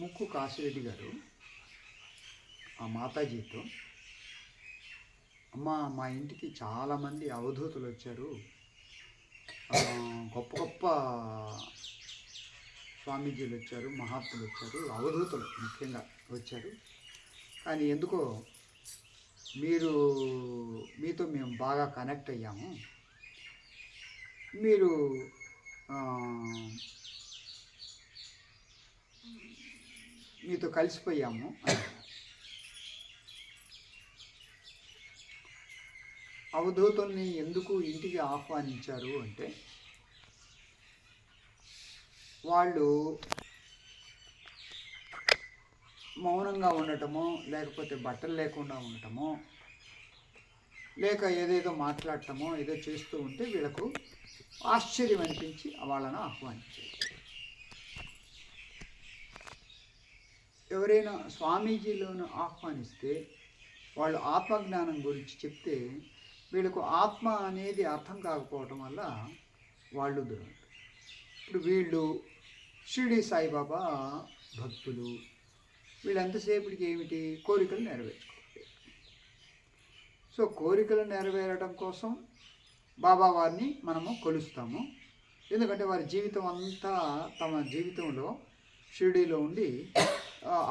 ముక్కు కాశిరెడ్డి గారు ఆ మాతాజీతో, అమ్మ మా ఇంటికి చాలామంది అవధూతులు వచ్చారు, గొప్ప గొప్ప స్వామీజీలు వచ్చారు, మహాత్ములు వచ్చారు, అవధూతులు ముఖ్యంగా వచ్చారు. కానీ ఎందుకో మీతో మేము బాగా కనెక్ట్ అయ్యాము, మీరు మీతో కలిసిపోయాము అని. అవధూతుల్ని ఎందుకు ఇంటికి ఆహ్వానించారు అంటే, వాళ్ళు మౌనంగా ఉండటమో, లేకపోతే బట్టలు లేకుండా ఉండటమో, లేక ఏదేదో మాట్లాడటమో ఏదో చేస్తూ ఉంటే వీళ్ళకు ఆశ్చర్యం అనిపించి వాళ్ళను ఆహ్వానించారు. ఎవరైనా స్వామీజీలను ఆహ్వానిస్తే వాళ్ళు ఆత్మజ్ఞానం గురించి చెప్తే వీళ్ళకు ఆత్మ అనేది అర్థం కాకపోవటం వల్ల వాళ్ళు దూరం. ఇప్పుడు వీళ్ళు షిరిడి సాయిబాబా భక్తులు, వీళ్ళంతసేపటికి ఏమిటి, కోరికలు నెరవేర్చుకోవాలి. సో కోరికలు నెరవేరడం కోసం బాబా వారిని మనము కొలుస్తాము. ఎందుకంటే వారి జీవితం అంతా తమ జీవితంలో షిరిడీలో ఉండి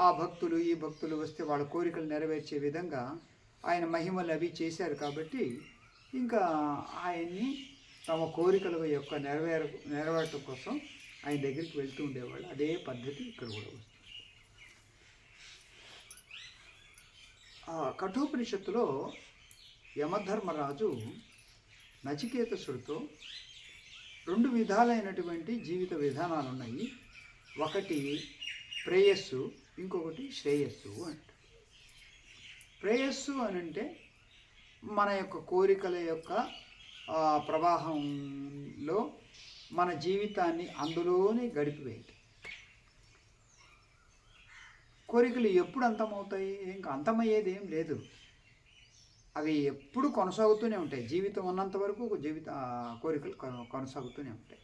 ఆ భక్తులు ఈ భక్తులు వస్తే వాళ్ళ కోరికలు నెరవేర్చే విధంగా ఆయన మహిమలు అవి చేశారు. కాబట్టి ఇంకా ఆయన్ని తమ కోరికల యొక్క నెరవేరటం కోసం ఆయన దగ్గరికి వెళ్తూ ఉండేవాళ్ళు. అదే పద్ధతి ఇక్కడ కూడా వస్తుంది. కఠోపనిషత్తులో యమధర్మరాజు నచికేతసుడితో 2 విధాలైనటువంటి జీవిత విధానాలు ఉన్నాయి. ఒకటి ప్రేయస్సు, ఇంకొకటి శ్రేయస్సు అంట. ప్రేయస్సు అని అంటే మన యొక్క కోరికల యొక్క ప్రవాహంలో మన జీవితాన్ని అందులోనే గడిపివేయటం. కోరికలు ఎప్పుడు అంతమవుతాయి? ఇంకా అంతమయ్యేది ఏం లేదు, అవి ఎప్పుడు కొనసాగుతూనే ఉంటాయి. జీవితం ఉన్నంత వరకు కోరికలు కొనసాగుతూనే ఉంటాయి.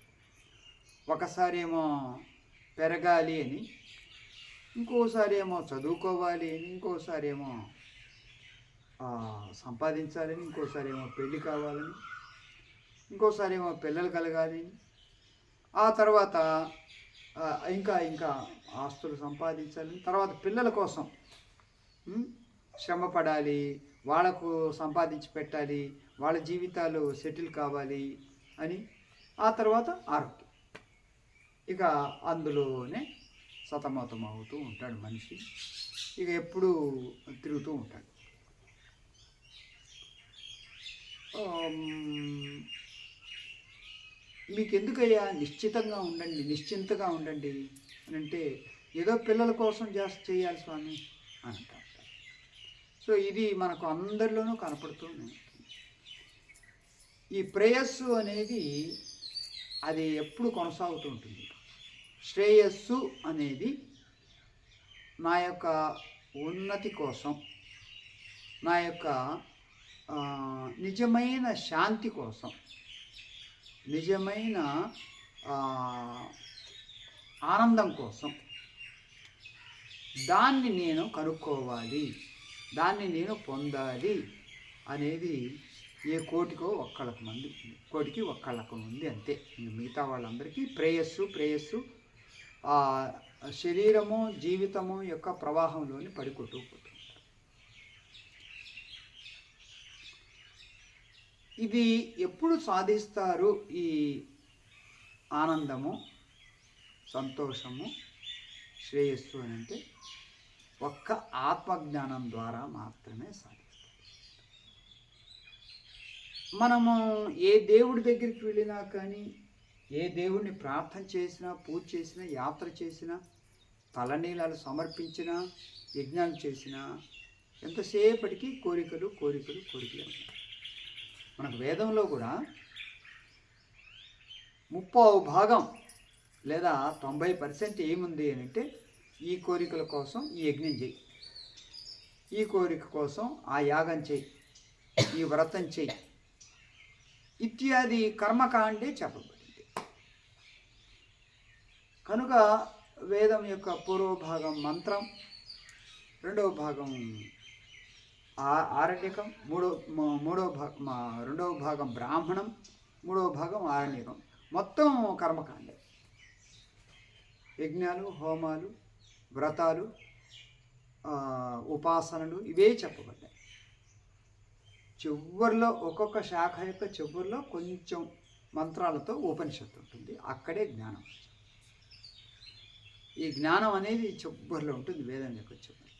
ఒకసారి ఏమో పెరగాలి అని, ఇంకోసారి ఏమో చదువుకోవాలి అని, ఇంకోసారి ఏమో సంపాదించాలని, ఇంకోసారి ఏమో పెళ్ళి కావాలని, ఇంకోసారి ఏమో పిల్లలు కలగాలి, ఆ తర్వాత ఇంకా ఆస్తులు సంపాదించాలని, తర్వాత పిల్లల కోసం శ్రమ పడాలి, వాళ్లకు సంపాదించి పెట్టాలి, వాళ్ళ జీవితాలు సెటిల్ కావాలి అని, ఆ తర్వాత ఆరోగ్యం. ఇక అందులోనే సతమతం అవుతూ ఉంటాడు మనిషి. ఇక ఎప్పుడూ తిరుగుతూ ఉంటాడు. మీకు ఎందుకయ్యా నిశ్చింతగా ఉండండి అని అంటే, ఏదో పిల్లల కోసం చేయాలి స్వామి అని అంటారు. సో ఇది మనకు అందరిలోనూ కనపడుతుంది. ఈ ప్రేయస్సు అనేది అది ఎప్పుడు కొనసాగుతూ ఉంటుంది. శ్రేయస్సు అనేది నా యొక్క ఉన్నతి కోసం, నా యొక్క నిజమైన శాంతి కోసం, నిజమైన ఆనందం కోసం దాన్ని నేను కనుక్కోవాలి, దాన్ని నేను పొందాలి అనేది ఏ కోటికి ఒక్కళ్ళకు ఉంది అంతే. మిగతా వాళ్ళందరికీ ప్రేయస్సు శరీరము జీవితము యొక్క ప్రవాహంలోని పడికొట్టుకుపోతుంది. ఇది ఎప్పుడు సాధిస్తారు? ఈ ఆనందము, సంతోషము, శ్రేయస్సు అని అంటే ఒక్క ఆత్మజ్ఞానం ద్వారా మాత్రమే సాధిస్తారు. మనము ఏ దేవుడి దగ్గరికి వెళ్ళినా కానీ, ఏ దేవుడిని ప్రార్థన చేసినా, పూజ చేసినా, యాత్ర చేసినా, తలనీలాలు సమర్పించినా, యజ్ఞాలు చేసినా ఎంతసేపటికి కోరికలు ఉంటాయి. మనకు వేదంలో కూడా 30% లేదా 90% ఏముంది అని అంటే, ఈ కోరికల కోసం ఈ యజ్ఞం చేయి, ఈ కోరిక కోసం ఆ యాగం చేయి, ఈ వ్రతం చేయి ఇత్యాది కర్మకాండే చెప్పబడింది. కనుక వేదం యొక్క పూర్వ భాగం మంత్రం, రెండవ భాగం ఆరణ్యకం, రెండవ భాగం బ్రాహ్మణం, మూడవ భాగం ఆరణ్యకం. మొత్తం కర్మకాండే. యజ్ఞాలు, హోమాలు, వ్రతాలు, ఉపాసనలు ఇవే చెప్పబడ్డాయి. చివరిలో ఒక్కొక్క శాఖ యొక్క చివరిలో కొంచెం మంత్రాలతో ఉపనిషత్తు ఉంటుంది. అక్కడే జ్ఞానం. ఈ జ్ఞానం అనేది చివరిలో ఉంటుంది వేదం యొక్క చివరి.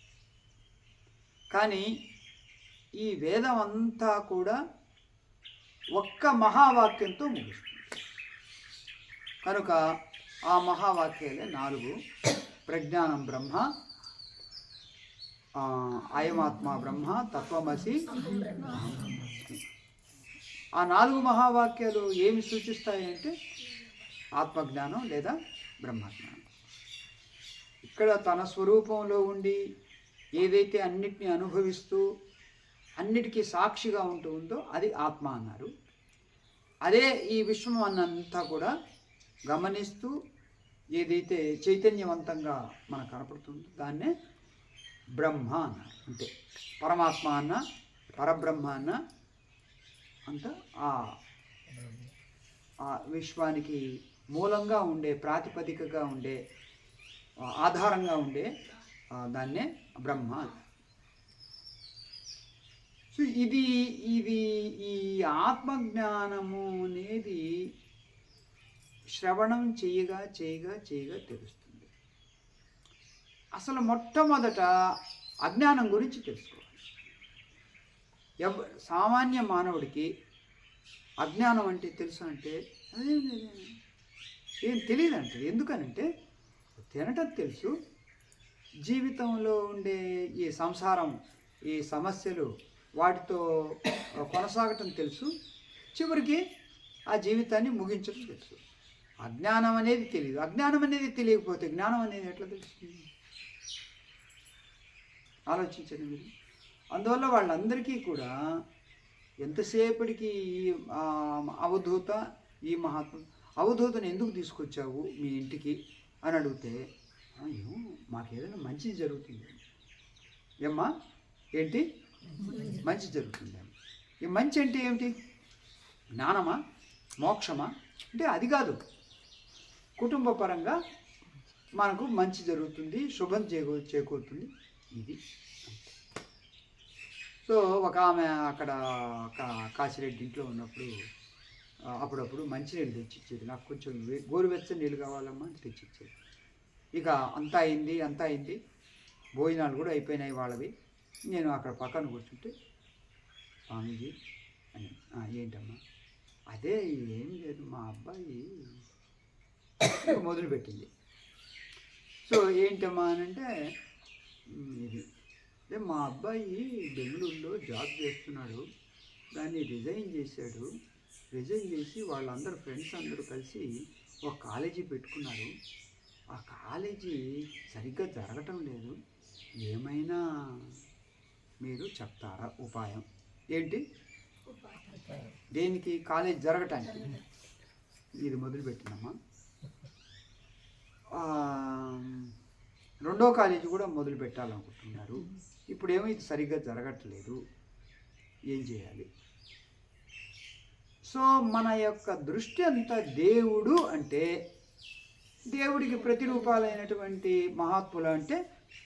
కానీ ఈ వేదం అంతా కూడా ఒక్క మహావాక్యంతో ముగుస్తుంది. కనుక ఆ మహావాక్యాలే 4: ప్రజ్ఞానం బ్రహ్మ, అయమాత్మ బ్రహ్మ, తత్వమసి. ఆ 4 మహావాక్యాలు ఏమి సూచిస్తాయంటే ఆత్మజ్ఞానం లేదా బ్రహ్మజ్ఞానం. ఇక్కడ తన స్వరూపంలో ఉండి ఏదైతే అన్నిటినీ అనుభవిస్తూ అన్నిటికీ సాక్షిగా ఉంటుందో అది ఆత్మ అన్నారు. అదే ఈ విశ్వం అన్నంతా కూడా గమనిస్తూ ఏదైతే చైతన్యవంతంగా మనకు కనపడుతుందో దాన్నే బ్రహ్మ అన్నారు. అంటే పరమాత్మ అన్న, పరబ్రహ్మ అన్న అంతా ఆ విశ్వానికి మూలంగా ఉండే, ప్రాతిపదికగా ఉండే, ఆధారంగా ఉండే దాన్నే బ్రహ్మ. సో ఇది ఈ ఆత్మజ్ఞానము అనేది శ్రవణం చేయగా తెలుస్తుంది. అసలు మొట్టమొదట అజ్ఞానం గురించి తెలుసుకోవాలి. సామాన్య మానవుడికి అజ్ఞానం అంటే తెలుసు అంటే ఏం తెలియదంటే. ఎందుకనంటే తినటం తెలుసు, జీవితంలో ఉండే ఈ సంసారం, ఈ సమస్యలు, వాటితో కొనసాగటం తెలుసు, చివరికి ఆ జీవితాన్ని ముగించడం తెలుసు. అజ్ఞానం అనేది తెలియదు. అజ్ఞానం అనేది తెలియకపోతే జ్ఞానం అనేది ఎట్లా తెలుస్తుంది? ఆలోచించండి మీరు. అందువల్ల వాళ్ళందరికీ కూడా ఎంతసేపటికి అవధూత, ఈ మహాత్మ అవధూతను ఎందుకు తీసుకొచ్చావు మీ ఇంటికి అని అడిగితే, ఏమో మాకేదైనా మంచి జరుగుతుంది. ఏమ్మా ఏంటి మంచి జరుగుతుంది? ఈ మంచి అంటే ఏమిటి? జ్ఞానమా, మోక్షమా అంటే అది కాదు. కుటుంబ పరంగా మనకు మంచి జరుగుతుంది, శుభం చేకూరుతుంది, ఇది. సో ఒక ఆమె అక్కడ కాశీరెడ్డి ఇంట్లో ఉన్నప్పుడు అప్పుడప్పుడు మంచినీళ్ళు తెచ్చిచ్చేది. నాకు కొంచెం గోరువెచ్చని నీళ్ళు కావాలమ్మా అని తెచ్చిచ్చేది. ఇక అంతా అయింది, భోజనాలు కూడా అయిపోయినాయి వాళ్ళవి. నేను అక్కడ పక్కన కూర్చుంటే, స్వామీజీ అని, ఏంటమ్మా? అదే ఏం లేదు, మా అబ్బాయి మొదలుపెట్టింది. సో ఏంటమ్మా అని అంటే, ఇది అదే మా అబ్బాయి బెంగళూరులో జాబ్ చేస్తున్నాడు, దాన్ని రిజైన్ చేసి వాళ్ళందరూ ఫ్రెండ్స్ అందరూ కలిసి ఒక కాలేజీ పెట్టుకున్నారు. ఆ కాలేజీ సరిగ్గా జరగటం లేదు, ఏమైనా మీరు చెప్తారా ఉపాయం? ఏంటి? దేనికి? కాలేజ్ జరగటానికి. ఇది మొదలుపెట్టిందమ్మా. రెండో కాలేజీ కూడా మొదలు పెట్టాలనుకుంటున్నారు. ఇప్పుడేమో ఇది సరిగ్గా జరగట్లేదు, ఏం చేయాలి? సో మన యొక్క దృష్టి అంతా దేవుడు అంటే, దేవుడికి ప్రతిరూపాలైనటువంటి మహాత్ములు అంటే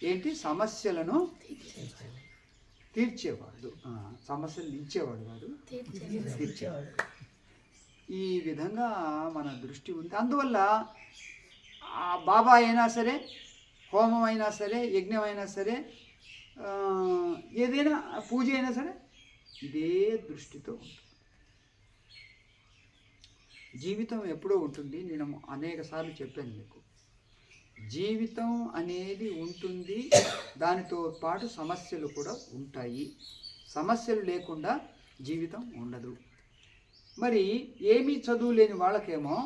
ఏంటి? సమస్యలను తీర్చేవాడు, సమస్యలు ఇచ్చేవాడు కాదు, తీర్చేవాడు. ఈ విధంగా మన దృష్టి ఉంది. అందువల్ల బాబా అయినా సరే, హోమం అయినా సరే, యజ్ఞం అయినా సరే, ఏదైనా పూజ అయినా సరే ఇదే దృష్టితో ఉంటుంది. జీవితం ఎప్పుడో ఉంటుంది. నేను అనేక సార్లు చెప్పాను మీకు, జీవితం అనేది ఉంటుంది, దానితో పాటు సమస్యలు కూడా ఉంటాయి. సమస్యలు లేకుండా జీవితం ఉండదు. మరి ఏమీ చదువు లేని వాళ్ళకేమో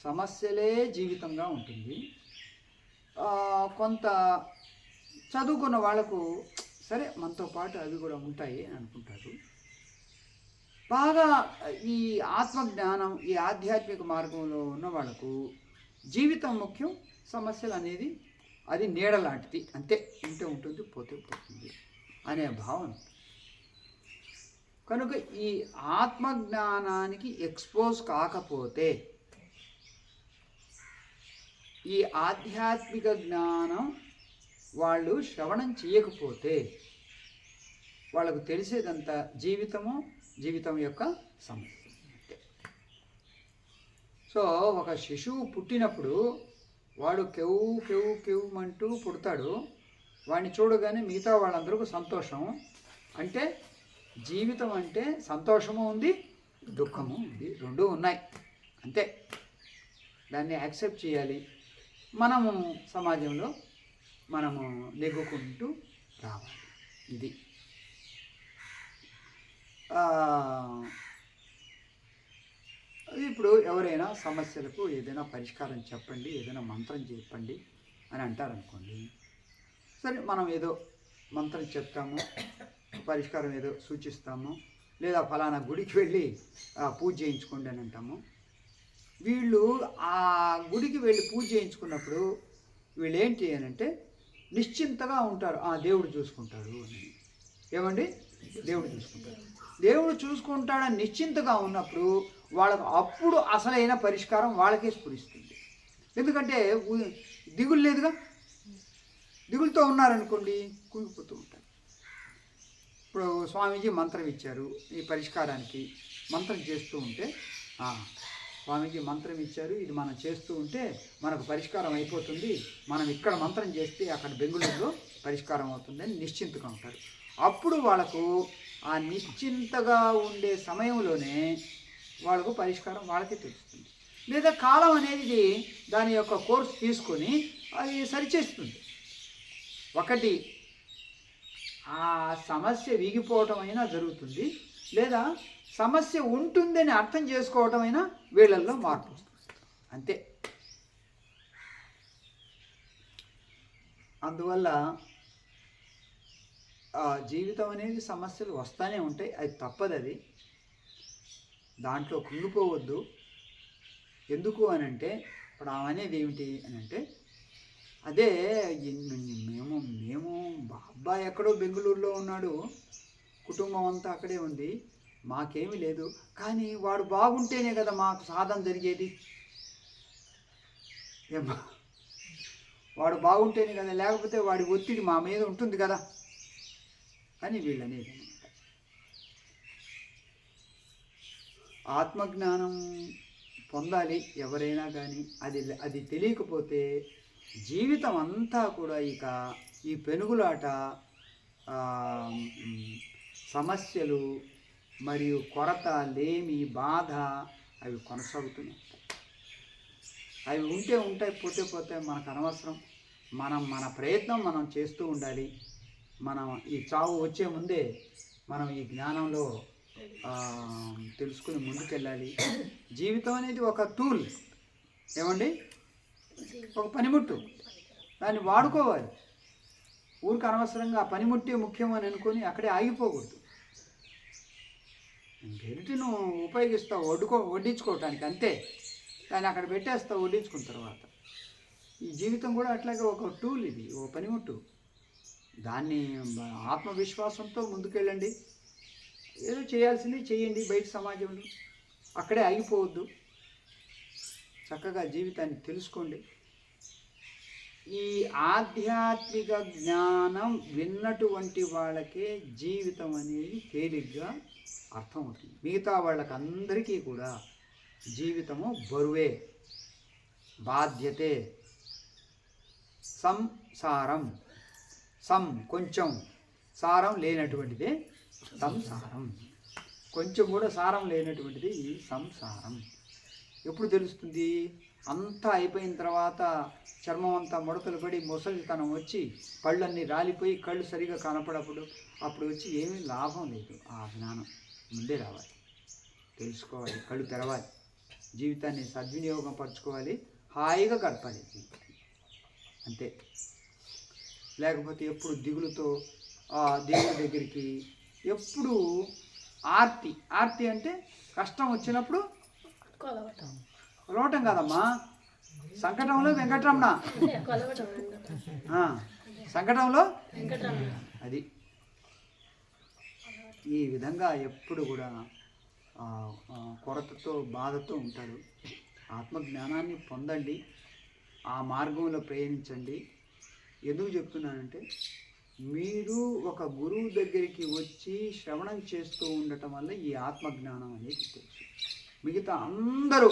సమస్యలే జీవితంగా ఉంటుంది. కొంత చదువుకున్న వాళ్ళకు సరే మనతో పాటు అవి కూడా ఉంటాయి అని అనుకుంటారు. బాగా ఈ ఆత్మజ్ఞానం, ఈ ఆధ్యాత్మిక మార్గంలో ఉన్న వాళ్ళకు జీవితం ముఖ్యం, సమస్యలు అనేది అది నీడ లాంటిది, అంతే, ఉంటే ఉంటుంది పోతే పోతుంది అనే భావన. కనుక ఈ ఆత్మజ్ఞానానికి ఎక్స్పోజ్ కాకపోతే, ఈ ఆధ్యాత్మిక జ్ఞానం వాళ్ళు శ్రవణం చేయకపోతే వాళ్ళకు తెలిసేదంతా జీవితం యొక్క సమస్య. సో ఒక శిశువు పుట్టినప్పుడు వాడు కెవ్వు కెవ్వు కెవ్వుమంటూ పుడతాడు. వాడిని చూడగానే మిగతా వాళ్ళందరికీ సంతోషం. అంటే జీవితం అంటే సంతోషము ఉంది, దుఃఖము ఉంది, రెండూ ఉన్నాయి, అంతే. దాన్ని యాక్సెప్ట్ చేయాలి. మనము సమాజంలో మనము నెగ్గుకుంటూ రావాలి. ఇది ఇప్పుడు ఎవరైనా సమస్యలకు ఏదైనా పరిష్కారం చెప్పండి, ఏదైనా మంత్రం చెప్పండి అని అంటారనుకోండి. సరే, మనం ఏదో మంత్రం చెప్తాము, పరిష్కారం ఏదో సూచిస్తాము, లేదా ఫలానా గుడికి వెళ్ళి పూజ చేయించుకోండి అని అంటాము. వీళ్ళు ఆ గుడికి వెళ్ళి పూజ చేయించుకున్నప్పుడు వీళ్ళు ఏంటి అని అంటే నిశ్చింతగా ఉంటారు. దేవుడు చూసుకుంటాడు అని. ఏమండి? దేవుడు చూసుకుంటాడు. దేవుడు చూసుకుంటాడని నిశ్చింతగా ఉన్నప్పుడు వాళ్ళకు అప్పుడు అసలైన పరిష్కారం వాళ్ళకే స్ఫురిస్తుంది. ఎందుకంటే దిగులు లేదుగా. దిగులుతో ఉన్నారనుకోండి కుంగిపోతూ ఉంటారు. ఇప్పుడు స్వామీజీ మంత్రం ఇచ్చారు ఈ పరిష్కారానికి, మంత్రం చేస్తూ ఉంటే స్వామీజీ మంత్రం ఇచ్చారు, ఇది మనం చేస్తూ ఉంటే మనకు పరిష్కారం అయిపోతుంది, మనం ఇక్కడ మంత్రం చేస్తే అక్కడ బెంగుళూరులో పరిష్కారం అవుతుందని నిశ్చింతగా ఉంటారు. అప్పుడు వాళ్ళకు ఆ నిశ్చింతగా ఉండే సమయంలోనే వాళ్ళకు పరిష్కారం వాళ్ళకే తెలుస్తుంది. లేదా కాలం అనేది దాని యొక్క కోర్సు తీసుకొని అది సరిచేస్తుంది. ఒకటి ఆ సమస్య వీగిపోవటం అయినా జరుగుతుంది, లేదా సమస్య ఉంటుందని అర్థం చేసుకోవటం అయినా వీళ్ళల్లో మార్పు వస్తుంది, అంతే. అందువల్ల జీవితం అనేది సమస్యలు వస్తూనే ఉంటాయి, అది తప్పదు. అది దాంట్లో కుంగిపోవద్దు. ఎందుకు అని అంటే ఇప్పుడు అనేది ఏమిటి అని అంటే అదే మేము అబ్బాయి ఎక్కడో బెంగళూరులో ఉన్నాడు, కుటుంబం అంతా అక్కడే ఉంది, మాకేమీ లేదు, కానీ వాడు బాగుంటేనే కదా మాకు సాధన జరిగేది. ఏమా, వాడు బాగుంటేనే కదా, లేకపోతే వాడి ఒత్తిడి మా మీద ఉంటుంది కదా అని వీళ్ళు అనేది అనమాట. ఆత్మజ్ఞానం పొందాలి ఎవరైనా కానీ. అది తెలియకపోతే జీవితం అంతా కూడా ఇక ఈ పెనుగులాట, సమస్యలు మరియు కొరత, లేమి, బాధ అవి కొనసాగుతూనే ఉంటాయి. అవి ఉంటే ఉంటాయి, పోతే పోతే మనకు అనవసరం. మన ప్రయత్నం మనం చేస్తూ ఉండాలి. మనం ఈ చావు వచ్చే ముందే మనం ఈ జ్ఞానంలో తెలుసుకుని ముందుకెళ్ళాలి. జీవితం అనేది ఒక టూల్, ఏమండి, ఒక పనిముట్టు, దాన్ని వాడుకోవాలి. ఊరికి అనవసరంగా ఆ పనిముట్టే ముఖ్యం అని అనుకొని అక్కడే ఆగిపోకూడదు. గెలిటి నువ్వు ఉపయోగిస్తావు వడ్డించుకోవటానికి, అంతే. దాన్ని అక్కడ పెట్టేస్తావు వడ్డించుకున్న తర్వాత. ఈ జీవితం కూడా అట్లాగే ఒక టూల్, ఇది ఒక పనిముట్టు. దాన్ని ఆత్మవిశ్వాసంతో ముందుకెళ్ళండి. ఏదో చేయాల్సింది చేయండి బయట సమాజంలో, అక్కడే ఆగిపోవద్దు. చక్కగా జీవితాన్ని తెలుసుకోండి. ఈ ఆధ్యాత్మిక జ్ఞానం విన్నటువంటి వాళ్ళకే జీవితం అనేది తేలిగ్గా అర్థమవుతుంది. మిగతా వాళ్ళకందరికీ కూడా జీవితము బరువే, బాధ్యతే, సంసారం. కొంచెం సారం లేనటువంటిదే సంసారం. కొంచెం కూడా సారం లేనటువంటిది ఈ సంసారం. ఎప్పుడు తెలుస్తుంది? అంతా అయిపోయిన తర్వాత చర్మం అంతా ముడతలు పడి ముసలితనం వచ్చి పళ్ళన్నీ రాలిపోయి కళ్ళు సరిగా అప్పుడు వచ్చి ఏమీ లాభం లేదు. ఆ జ్ఞానం ముందే రావాలి, తెలుసుకోవాలి, కళ్ళు తెరవాలి, జీవితాన్ని సద్వినియోగం పరచుకోవాలి, హాయిగా గడపాలి జీవితం, అంతే. లేకపోతే ఎప్పుడు దిగులుతో దేవుడి దగ్గరికి ఎప్పుడు ఆర్తి అంటే కష్టం వచ్చినప్పుడు కొలవటం కాదమ్మా, సంకటంలో వెంకటరమణ, సంకటంలో అది. ఈ విధంగా ఎప్పుడు కూడా కొరతతో బాధతో ఉంటారు. ఆత్మజ్ఞానాన్ని పొందండి, ఆ మార్గంలో ప్రయాణించండి. ఎందుకు చెప్తున్నానంటే, మీరు ఒక గురువు దగ్గరికి వచ్చి శ్రవణం చేస్తూ ఉండటం వల్ల ఈ ఆత్మజ్ఞానం అనేది తెలుసు. మిగతా అందరూ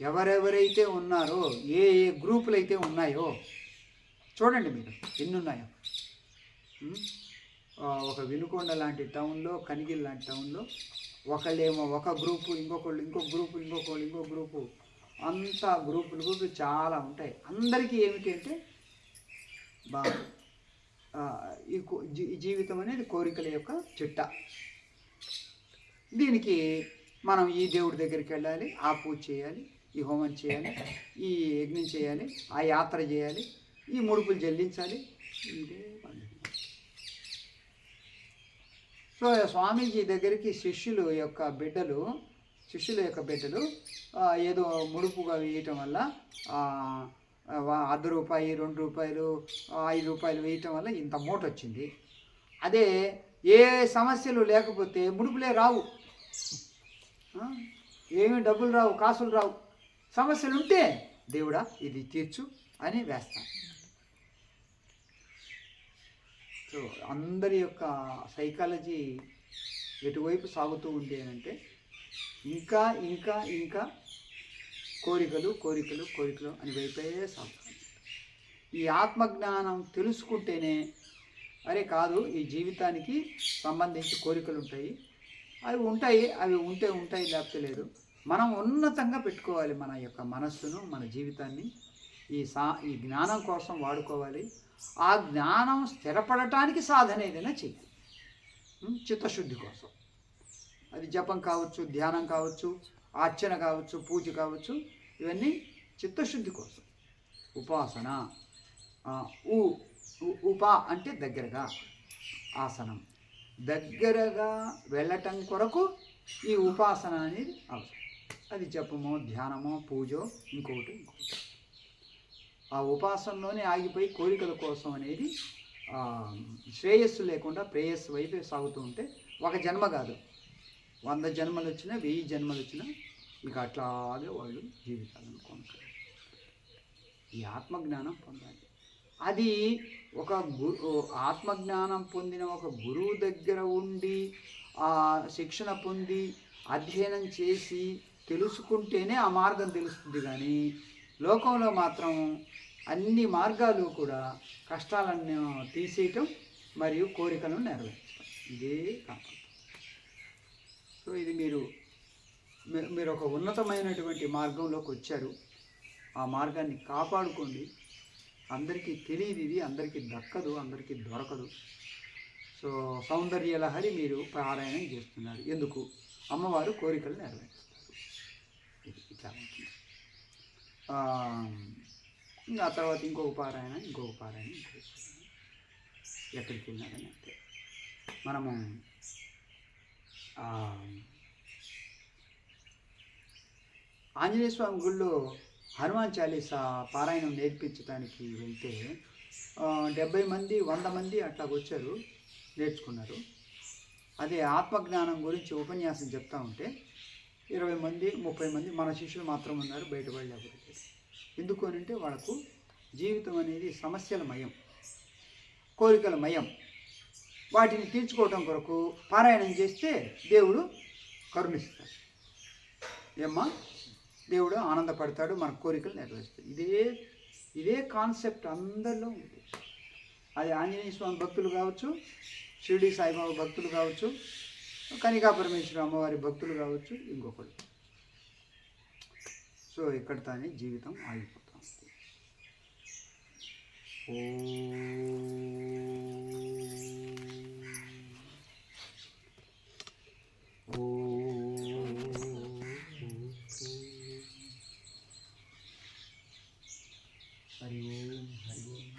ఎవరెవరైతే ఉన్నారో, ఏ ఏ గ్రూపులు అయితే ఉన్నాయో చూడండి, మీరు ఎన్ని ఉన్నాయో. ఒక వినుకొండ లాంటి టౌన్లో, కనిగిరి లాంటి టౌన్లో ఒకళ్ళేమో ఒక గ్రూపు, ఇంకొకళ్ళు ఇంకొక గ్రూపు, ఇంకొకళ్ళు ఇంకొక గ్రూపు, అంతా గ్రూపులు చాలా ఉంటాయి. అందరికీ ఏమిటి అంటే ఈ జీవితం అనేది కోరికల యొక్క చిట్ట. దీనికి మనం ఈ దేవుడి దగ్గరికి వెళ్ళాలి, ఆ పూజ చేయాలి, ఈ హోమం చేయాలి, ఈ యజ్ఞం చేయాలి, ఆ యాత్ర చేయాలి, ఈ ముడుపులు చెల్లించాలి. ఇదే పండుగ. సో స్వామీజీ దగ్గరికి శిష్యుల యొక్క బిడ్డలు ఏదో ముడుపుగా వేయటం వల్ల ₹1, ₹2, ₹5 వేయటం వల్ల ఇంత మూట వచ్చింది. అదే ఏ సమస్యలు లేకపోతే ముడుపులే రావు, ఏమీ డబ్బులు రావు, కాసులు రావు. సమస్యలు ఉంటే దేవుడా ఇది తీర్చు అని వేస్తాను. సో అందరి యొక్క సైకాలజీ ఎటువైపు సాగుతూ ఉంది అంటే ఇంకా ఇంకా ఇంకా కోరికలు కోరికలు కోరికలు అని వైపే సాగుతుంది. ఈ ఆత్మజ్ఞానం తెలుసుకుంటేనే, అరే కాదు, ఈ జీవితానికి సంబంధించి కోరికలు ఉంటాయి, అవి ఉంటాయి లేకపోతే లేదు. మనం ఉన్నతంగా పెట్టుకోవాలి మన యొక్క మనస్సును, మన జీవితాన్ని ఈ జ్ఞానం కోసం వాడుకోవాలి. ఆ జ్ఞానం స్థిరపడటానికి సాధన ఏదైనా చెయ్యాలి. చిత్తశుద్ధి కోసం అది జపం కావచ్చు, ధ్యానం కావచ్చు, అర్చన కావచ్చు, పూజ కావచ్చు, ఇవన్నీ చిత్తశుద్ధి కోసం. ఉపాసన, ఉప అంటే దగ్గరగా, ఆసనం దగ్గరగా వెళ్ళటం కొరకు ఈ ఉపాసన అనేది అవసరం. అది జపమో, ధ్యానమో, పూజో, ఇంకొకటి. ఆ ఉపాసనలోనే ఆగిపోయి కోరికల కోసం అనేది శ్రేయస్సు లేకుండా ప్రేయస్సు వైపు సాగుతూ ఉంటే ఒక జన్మ కాదు, 100 జన్మలు వచ్చినా, 1000 జన్మలు వచ్చినా ఇక అట్లాగే వాళ్ళు జీవితాలను కొనసాగారు. ఈ ఆత్మజ్ఞానం పొందాలి. అది ఒక ఆత్మజ్ఞానం పొందిన ఒక గురువు దగ్గర ఉండి శిక్షణ పొంది అధ్యయనం చేసి తెలుసుకుంటేనే ఆ మార్గం తెలుస్తుంది. కానీ లోకంలో మాత్రం అన్ని మార్గాలు కూడా కష్టాలను తీసేయటం మరియు కోరికలను నెరవేర్చడం, ఇదే కాదు. సో ఇది మీరు ఒక ఉన్నతమైనటువంటి మార్గంలోకి వచ్చారు. ఆ మార్గాన్ని కాపాడుకోండి. అందరికీ తెలియదు, ఇది అందరికీ దక్కదు, అందరికీ దొరకదు. సో సౌందర్య లహరి మీరు పారాయణం చేస్తున్నారు. ఎందుకు? అమ్మవారు కోరికలు నెరవేరుస్తారు. ఇది చాలా ఉంటుంది. ఇంకా తర్వాత ఇంకొక పారాయణ ఎక్కడికి వెళ్ళినారని అంటే మనము ఆంజనేయ స్వామి గుళ్ళో హనుమాన్ చాలీసా పారాయణం నేర్పించడానికి వెళ్తే 70 మంది 100 మంది అట్లా వచ్చారు, నేర్చుకున్నారు. అదే ఆత్మజ్ఞానం గురించి ఉపన్యాసం చెప్తా ఉంటే 20 మంది 30 మంది మన శిష్యులు మాత్రం ఉన్నారు, బయటపడలేకపోతే. ఎందుకు అని అంటే వాళ్ళకు జీవితం అనేది సమస్యల మయం, కోరికల మయం. వాటిని తీర్చుకోవటం కొరకు పారాయణం చేస్తే దేవుడు కరుణిస్తాడు. ఏమ్మా, దేవుడు ఆనందపడతాడు, మన కోరికలు నెరవేరుస్తాడు. ఇదే కాన్సెప్ట్ అందరిలో ఉంది. అది ఆంజనేయ స్వామి భక్తులు కావచ్చు, షిరిడి సాయిబాబా భక్తులు కావచ్చు, కనికా పరమేశ్వర అమ్మవారి భక్తులు కావచ్చు, ఇంకొకరు. సో ఇక్కడ తానే జీవితం ఆగిపోతాం. హరి ఓం.